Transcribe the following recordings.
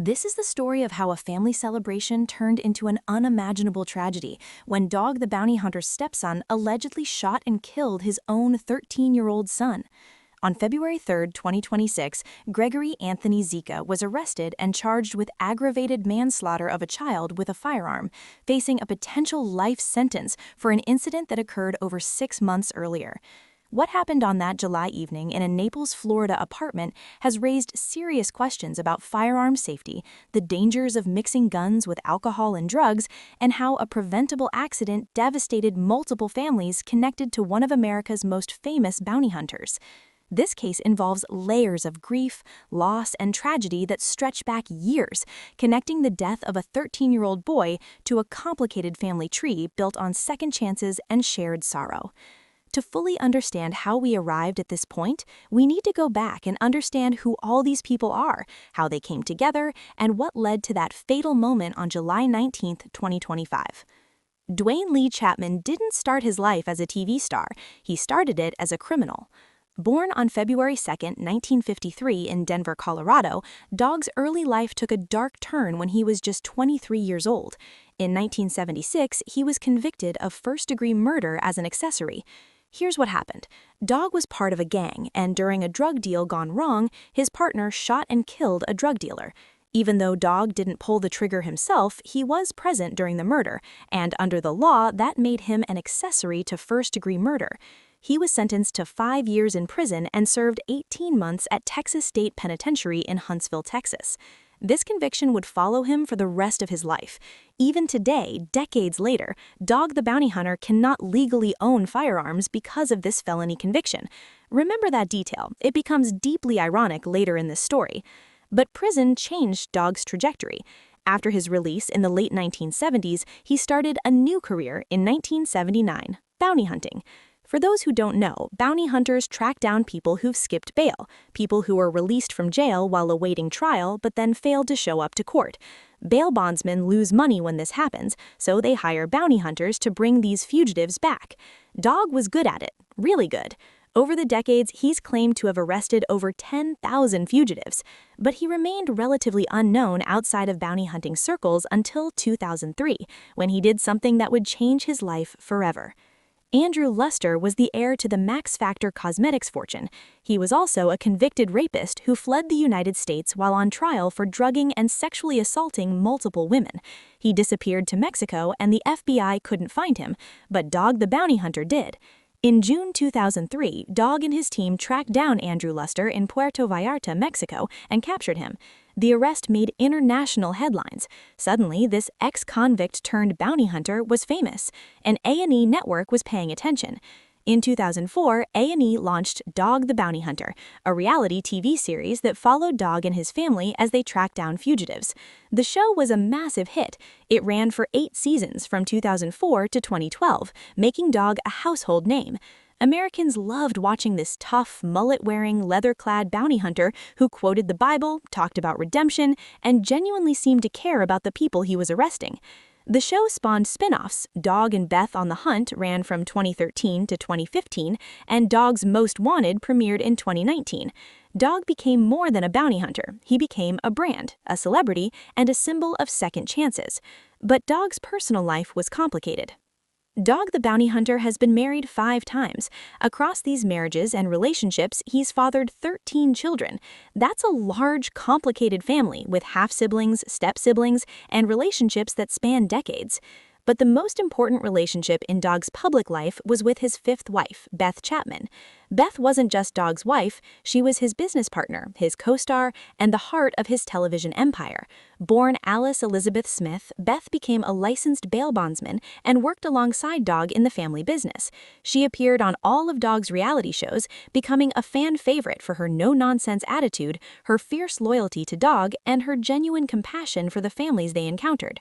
This is the story of how a family celebration turned into an unimaginable tragedy when Dog the bounty hunter's stepson allegedly shot and killed his own 13-year-old son. On February 3, 2026, Gregory Anthony Zika was arrested and charged with aggravated manslaughter of a child with a firearm, facing a potential life sentence for an incident that occurred over 6 months earlier. What happened on that July evening in a Naples, Florida apartment has raised serious questions about firearm safety, the dangers of mixing guns with alcohol and drugs, and how a preventable accident devastated multiple families connected to one of America's most famous bounty hunters. This case involves layers of grief, loss, and tragedy that stretch back years, connecting the death of a 13-year-old boy to a complicated family tree built on second chances and shared sorrow. To fully understand how we arrived at this point, we need to go back and understand who all these people are, how they came together, and what led to that fatal moment on July 19, 2025. Dwayne Lee Chapman didn't start his life as a TV star. He started it as a criminal. Born on February 2, 1953 in Denver, Colorado, Dog's early life took a dark turn when he was just 23 years old. In 1976, he was convicted of first-degree murder as an accessory. Here's what happened. Dog was part of a gang, and during a drug deal gone wrong, his partner shot and killed a drug dealer. Even though Dog didn't pull the trigger himself, he was present during the murder, and under the law, that made him an accessory to first-degree murder. He was sentenced to 5 years in prison and served 18 months at Texas State Penitentiary in Huntsville, Texas. This conviction would follow him for the rest of his life. Even today, decades later, Dog the bounty hunter cannot legally own firearms because of this felony conviction. Remember that detail. It becomes deeply ironic later in this story. But prison changed Dog's trajectory. After his release in the late 1970s, he started a new career in 1979, bounty hunting. For those who don't know, bounty hunters track down people who've skipped bail, people who were released from jail while awaiting trial but then failed to show up to court. Bail bondsmen lose money when this happens, so they hire bounty hunters to bring these fugitives back. Dog was good at it, really good. Over the decades, he's claimed to have arrested over 10,000 fugitives, but he remained relatively unknown outside of bounty hunting circles until 2003, when he did something that would change his life forever. Andrew Luster was the heir to the Max Factor Cosmetics fortune. He was also a convicted rapist who fled the United States while on trial for drugging and sexually assaulting multiple women. He disappeared to Mexico and the FBI couldn't find him, but Dog the bounty hunter did. In June 2003, Dog and his team tracked down Andrew Luster in Puerto Vallarta, Mexico, and captured him. The arrest made international headlines. Suddenly, this ex-convict turned bounty hunter was famous, and A&E Network was paying attention. In 2004, A&E launched Dog the Bounty Hunter, a reality TV series that followed Dog and his family as they tracked down fugitives. The show was a massive hit. It ran for 8 seasons from 2004 to 2012, making Dog a household name. Americans loved watching this tough, mullet-wearing, leather-clad bounty hunter who quoted the Bible, talked about redemption, and genuinely seemed to care about the people he was arresting. The show spawned spin-offs. Dog and Beth on the Hunt ran from 2013 to 2015, and Dog's Most Wanted premiered in 2019. Dog became more than a bounty hunter. He became a brand, a celebrity, and a symbol of second chances. But Dog's personal life was complicated. Dog the bounty hunter has been married 5 times. Across these marriages and relationships, he's fathered 13 children. That's a large, complicated family with half-siblings, step-siblings, and relationships that span decades. But the most important relationship in Dog's public life was with his 5th wife, Beth Chapman. Beth wasn't just Dog's wife, she was his business partner, his co-star, and the heart of his television empire. Born Alice Elizabeth Smith, Beth became a licensed bail bondsman and worked alongside Dog in the family business. She appeared on all of Dog's reality shows, becoming a fan favorite for her no-nonsense attitude, her fierce loyalty to Dog, and her genuine compassion for the families they encountered.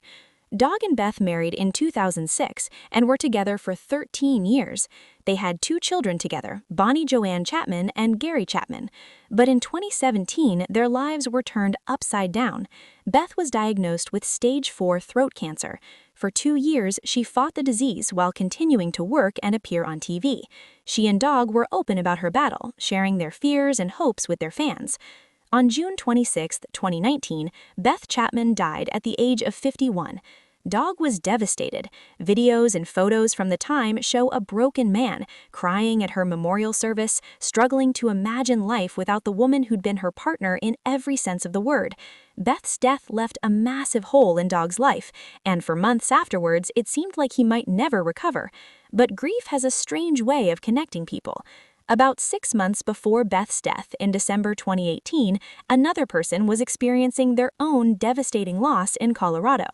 Dog and Beth married in 2006 and were together for 13 years. They had 2 children together, Bonnie Joanne Chapman and Gary Chapman. But in 2017, their lives were turned upside down. Beth was diagnosed with stage 4 throat cancer. For 2 years, she fought the disease while continuing to work and appear on TV. She and Dog were open about her battle, sharing their fears and hopes with their fans. On June 26, 2019, Beth Chapman died at the age of 51. Dog was devastated. Videos and photos from the time show a broken man, crying at her memorial service, struggling to imagine life without the woman who'd been her partner in every sense of the word. Beth's death left a massive hole in Dog's life, and for months afterwards, it seemed like he might never recover. But grief has a strange way of connecting people. About 6 months before Beth's death in December 2018, another person was experiencing their own devastating loss in Colorado.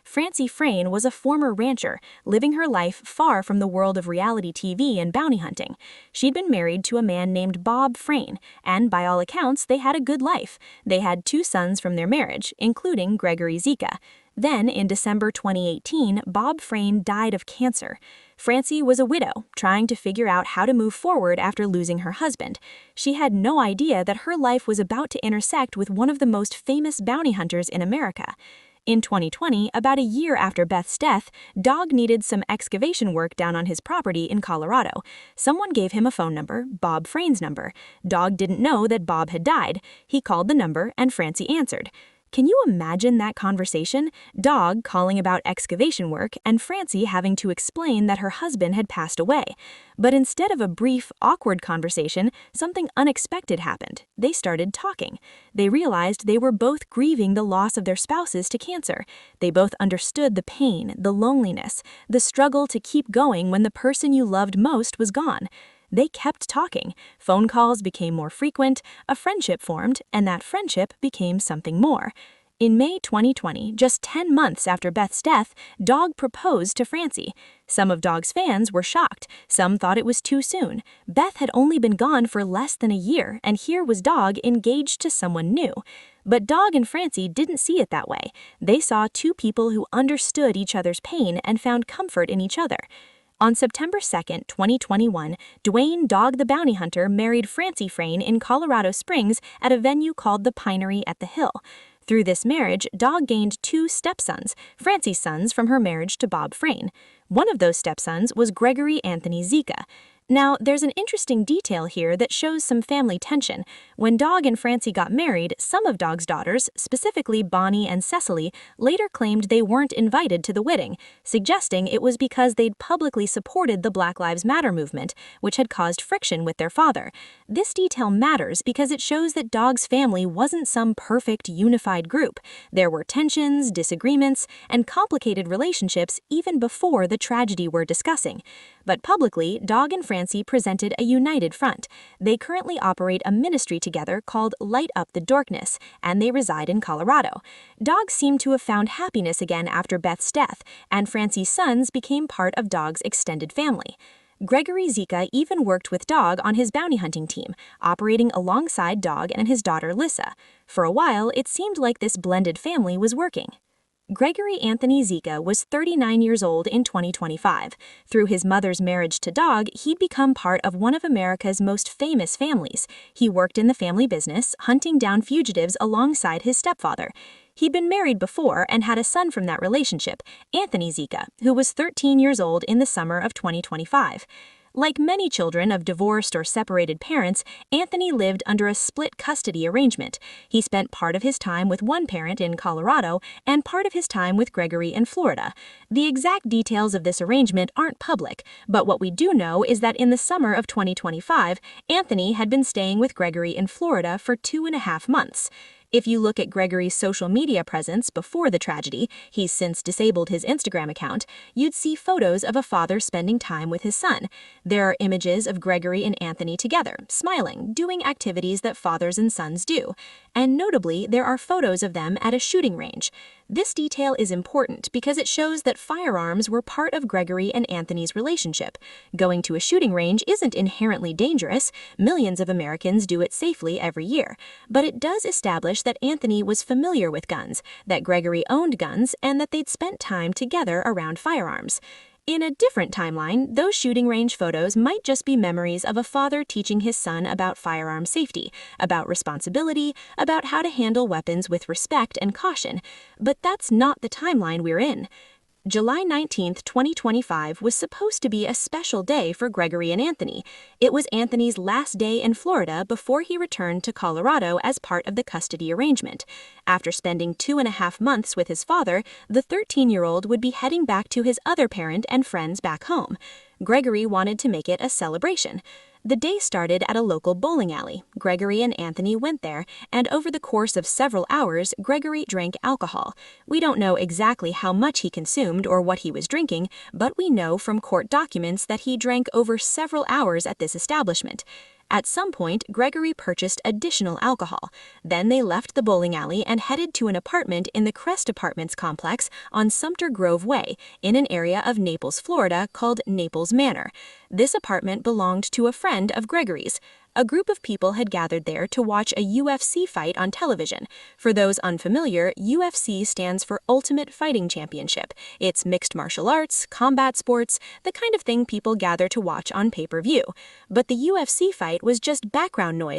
Francie Frayne was a former rancher, living her life far from the world of reality TV and bounty hunting. She'd been married to a man named Bob Frayne, and by all accounts, they had a good life. They had 2 sons from their marriage, including Gregory Zika. Then, in December 2018, Bob Frayne died of cancer. Francie was a widow, trying to figure out how to move forward after losing her husband. She had no idea that her life was about to intersect with one of the most famous bounty hunters in America. In 2020, about a year after Beth's death, Dog needed some excavation work down on his property in Colorado. Someone gave him a phone number, Bob Frayne's number. Dog didn't know that Bob had died. He called the number and Francie answered. Can you imagine that conversation? Dog calling about excavation work and Francie having to explain that her husband had passed away. But instead of a brief, awkward conversation, something unexpected happened. They started talking. They realized they were both grieving the loss of their spouses to cancer. They both understood the pain, the loneliness, the struggle to keep going when the person you loved most was gone. They kept talking. Phone calls became more frequent, a friendship formed, and that friendship became something more. In May 2020, just 10 months after Beth's death, Dog proposed to Francie. Some of Dog's fans were shocked. Some thought it was too soon. Beth had only been gone for less than a year, and here was Dog engaged to someone new. But Dog and Francie didn't see it that way. They saw 2 people who understood each other's pain and found comfort in each other. On September 2, 2021, Dwayne Dog the Bounty Hunter married Francie Frayne in Colorado Springs at a venue called the Pinery at the Hill. Through this marriage, Dog gained 2 stepsons, Francie's sons from her marriage to Bob Frayne. One of those stepsons was Gregory Anthony Zika. Now, there's an interesting detail here that shows some family tension. When Dog and Francie got married, some of Dog's daughters, specifically Bonnie and Cecily, later claimed they weren't invited to the wedding, suggesting it was because they'd publicly supported the Black Lives Matter movement, which had caused friction with their father. This detail matters because it shows that Dog's family wasn't some perfect, unified group. There were tensions, disagreements, and complicated relationships even before the tragedy we're discussing. But publicly, Dog and Francie presented a united front. They currently operate a ministry together called Light Up the Darkness, and they reside in Colorado. Dog seemed to have found happiness again after Beth's death, and Francie's sons became part of Dog's extended family. Gregory Zika even worked with Dog on his bounty hunting team, operating alongside Dog and his daughter Lissa. For a while, it seemed like this blended family was working. Gregory Anthony Zika was 39 years old in 2025. Through his mother's marriage to Dog, he'd become part of one of America's most famous families. He worked in the family business, hunting down fugitives alongside his stepfather. He'd been married before and had a son from that relationship, Anthony Zika, who was 13 years old in the summer of 2025. Like many children of divorced or separated parents, Anthony lived under a split custody arrangement. He spent part of his time with one parent in Colorado and part of his time with Gregory in Florida. The exact details of this arrangement aren't public, but what we do know is that in the summer of 2025, Anthony had been staying with Gregory in Florida for 2.5 months. If you look at Gregory's social media presence before the tragedy, he's since disabled his Instagram account, you'd see photos of a father spending time with his son. There are images of Gregory and Anthony together, smiling, doing activities that fathers and sons do. And notably, there are photos of them at a shooting range. This detail is important because it shows that firearms were part of Gregory and Anthony's relationship. Going to a shooting range isn't inherently dangerous. Millions of Americans do it safely every year. But it does establish that Anthony was familiar with guns, that Gregory owned guns, and that they'd spent time together around firearms. In a different timeline, those shooting range photos might just be memories of a father teaching his son about firearm safety, about responsibility, about how to handle weapons with respect and caution. But that's not the timeline we're in. July 19, 2025 was supposed to be a special day for Gregory and Anthony. It was Anthony's last day in Florida before he returned to Colorado as part of the custody arrangement. After spending 2.5 months with his father, the 13-year-old would be heading back to his other parent and friends back home. Gregory wanted to make it a celebration. The day started at a local bowling alley. Gregory and Anthony went there, and over the course of several hours, Gregory drank alcohol. We don't know exactly how much he consumed or what he was drinking, but we know from court documents that he drank over several hours at this establishment. At some point, Gregory purchased additional alcohol. Then they left the bowling alley and headed to an apartment in the Crest Apartments complex on Sumter Grove Way, in an area of Naples, Florida called Naples Manor. This apartment belonged to a friend of Gregory's. A group of people had gathered there to watch a UFC fight on television. For those unfamiliar, UFC stands for Ultimate Fighting Championship. It's mixed martial arts, combat sports, the kind of thing people gather to watch on pay-per-view. But the UFC fight was just background noise